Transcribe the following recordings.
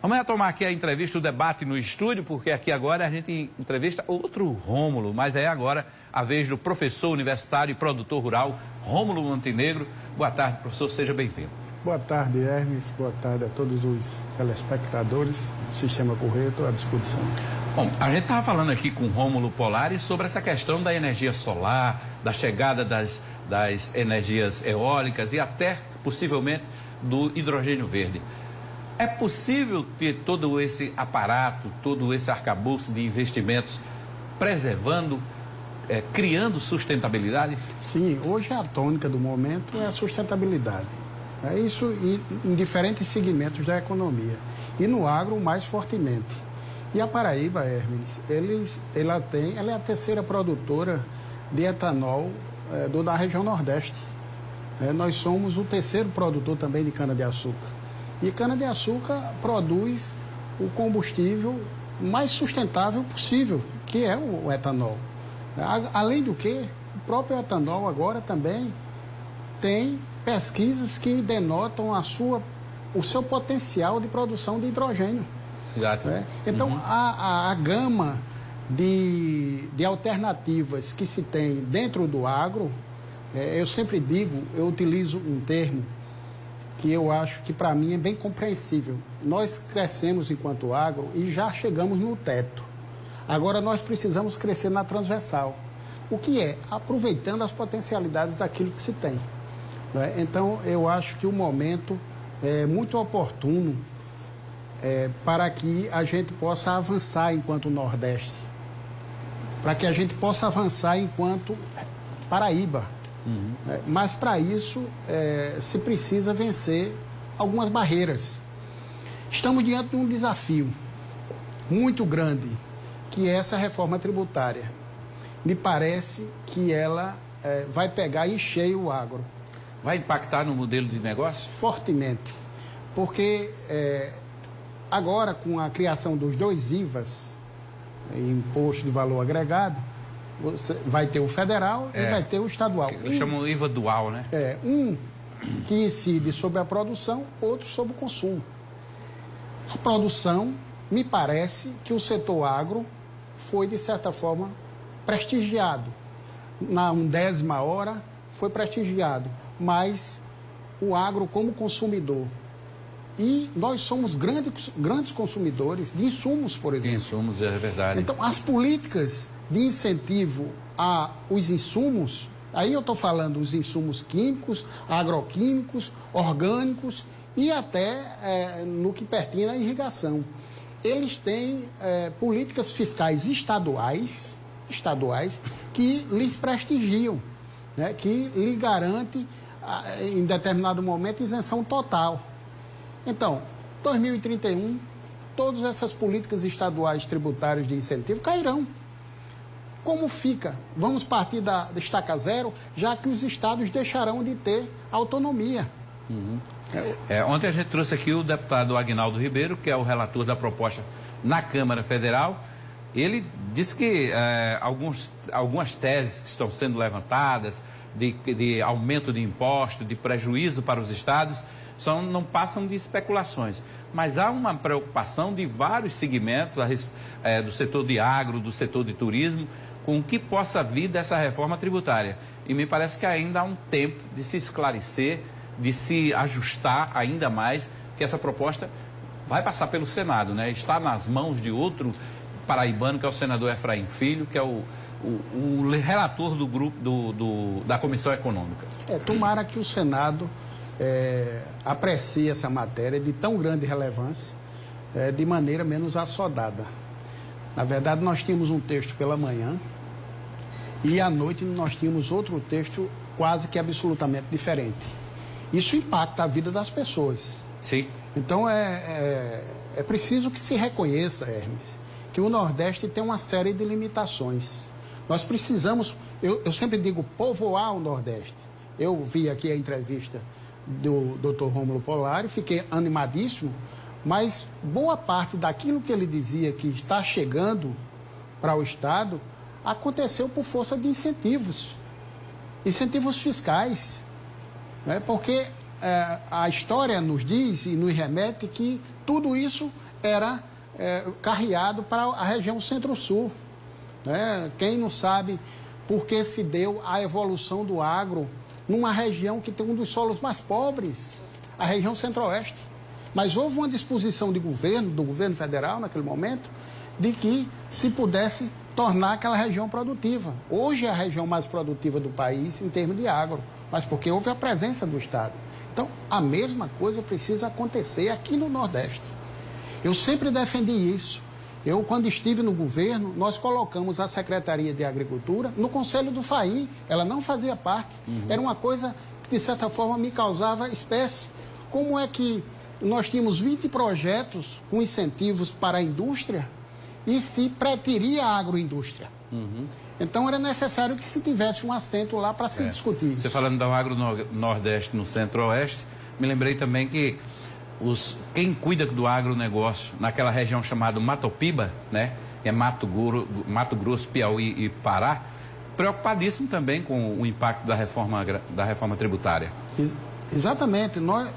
Vamos retomar aqui a entrevista, o debate no estúdio, porque aqui agora a gente entrevista outro Rômulo, mas é agora a vez do professor universitário e produtor rural, Rômulo Montenegro. Boa tarde, professor, seja bem-vindo. Boa tarde, Hermes. Boa tarde a todos os telespectadores do Sistema Correio, estou à disposição. Bom, a gente estava falando aqui com o Rômulo Polari sobre essa questão da energia solar, da chegada das energias eólicas e até, possivelmente, do hidrogênio verde. É possível ter todo esse aparato, todo esse arcabouço de investimentos preservando, criando sustentabilidade? Sim, hoje a tônica do momento é a sustentabilidade. É isso em diferentes segmentos da economia. E no agro, mais fortemente. E a Paraíba, Hermes, ela é a terceira produtora de etanol da região Nordeste. Nós somos o terceiro produtor também de cana-de-açúcar. E cana-de-açúcar produz o combustível mais sustentável possível, que é o etanol. Além do que, o próprio etanol agora também tem pesquisas que denotam o seu potencial de produção de hidrogênio. Exato. Então, a gama de alternativas que se tem dentro do agro, eu sempre digo, eu utilizo um termo que eu acho que para mim é bem compreensível. Nós crescemos enquanto agro e já chegamos no teto. Agora nós precisamos crescer na transversal. O que é? Aproveitando as potencialidades daquilo que se tem. Então, eu acho que o momento é muito oportuno para que a gente possa avançar enquanto Nordeste, para que a gente possa avançar enquanto Paraíba. Mas, para isso, se precisa vencer algumas barreiras. Estamos diante de um desafio muito grande, que é essa reforma tributária. Me parece que ela vai pegar em cheio o agro. Vai impactar no modelo de negócio? Fortemente, porque agora com a criação dos dois IVAs, Imposto de Valor Agregado, você vai ter o federal e vai ter o estadual. Eu chamo IVA dual, né? Um que incide sobre a produção, outro sobre o consumo. A produção, me parece que o setor agro foi, de certa forma, prestigiado. Na 1/10ª hora, foi prestigiado. Mas o agro como consumidor. E nós somos grandes consumidores de insumos, por exemplo. De insumos, é verdade. Então, as políticas de incentivo aos insumos, aí eu estou falando os insumos químicos, agroquímicos, orgânicos e até no que pertence à irrigação. Eles têm políticas fiscais estaduais que lhes prestigiam, né, que lhe garante, em determinado momento, isenção total. Então, 2031, todas essas políticas estaduais tributárias de incentivo cairão. Como fica? Vamos partir da estaca zero, já que os estados deixarão de ter autonomia. Ontem a gente trouxe aqui o deputado Aguinaldo Ribeiro, que é o relator da proposta na Câmara Federal. Ele disse que algumas teses que estão sendo levantadas de aumento de imposto, de prejuízo para os estados, não passam de especulações. Mas há uma preocupação de vários segmentos do setor de agro, do setor de turismo, com o que possa vir dessa reforma tributária. E me parece que ainda há um tempo de se esclarecer, de se ajustar ainda mais, que essa proposta vai passar pelo Senado, né? Está nas mãos de outro paraibano, que é o senador Efraim Filho, que é o relator do grupo da Comissão Econômica. Tomara que o Senado aprecie essa matéria de tão grande relevância de maneira menos assodada. Na verdade, nós tínhamos um texto pela manhã e à noite nós tínhamos outro texto quase que absolutamente diferente. Isso impacta a vida das pessoas. Sim. Então, é preciso que se reconheça, Hermes, que o Nordeste tem uma série de limitações. Nós precisamos, eu sempre digo, povoar o Nordeste. Eu vi aqui a entrevista do Dr. Rômulo Polari, fiquei animadíssimo, mas boa parte daquilo que ele dizia que está chegando para o Estado aconteceu por força de incentivos fiscais, né? Porque a história nos diz e nos remete que tudo isso era carreado para a região Centro-Sul. Né? Quem não sabe por que se deu a evolução do agro numa região que tem um dos solos mais pobres, a região Centro-Oeste. Mas houve uma disposição do governo federal naquele momento, de que se pudesse tornar aquela região produtiva. Hoje é a região mais produtiva do país em termos de agro, mas porque houve a presença do Estado. Então, a mesma coisa precisa acontecer aqui no Nordeste. Eu sempre defendi isso. Eu, quando estive no governo, nós colocamos a Secretaria de Agricultura no Conselho do FAI. Ela não fazia parte. Era uma coisa que, de certa forma, me causava espécie. Como é que nós tínhamos 20 projetos com incentivos para a indústria e se preteria a agroindústria? Então, era necessário que se tivesse um assento lá para se discutir isso. Você falando do agro-nordeste no Centro-Oeste, me lembrei também que quem cuida do agronegócio naquela região chamada Matopiba, né? É Mato Grosso, Piauí e Pará, preocupadíssimo também com o impacto da reforma tributária. Exatamente. Nós,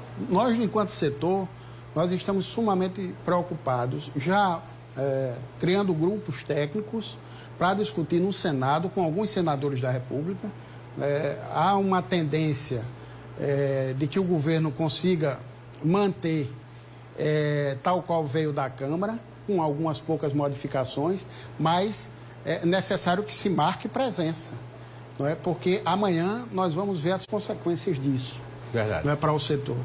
enquanto setor, nós estamos sumamente preocupados, já criando grupos técnicos para discutir no Senado com alguns senadores da República. Há uma tendência de que o governo consiga manter tal qual veio da Câmara, com algumas poucas modificações, mas é necessário que se marque presença, não é? Porque amanhã nós vamos ver as consequências disso. Verdade. Não é, para o setor.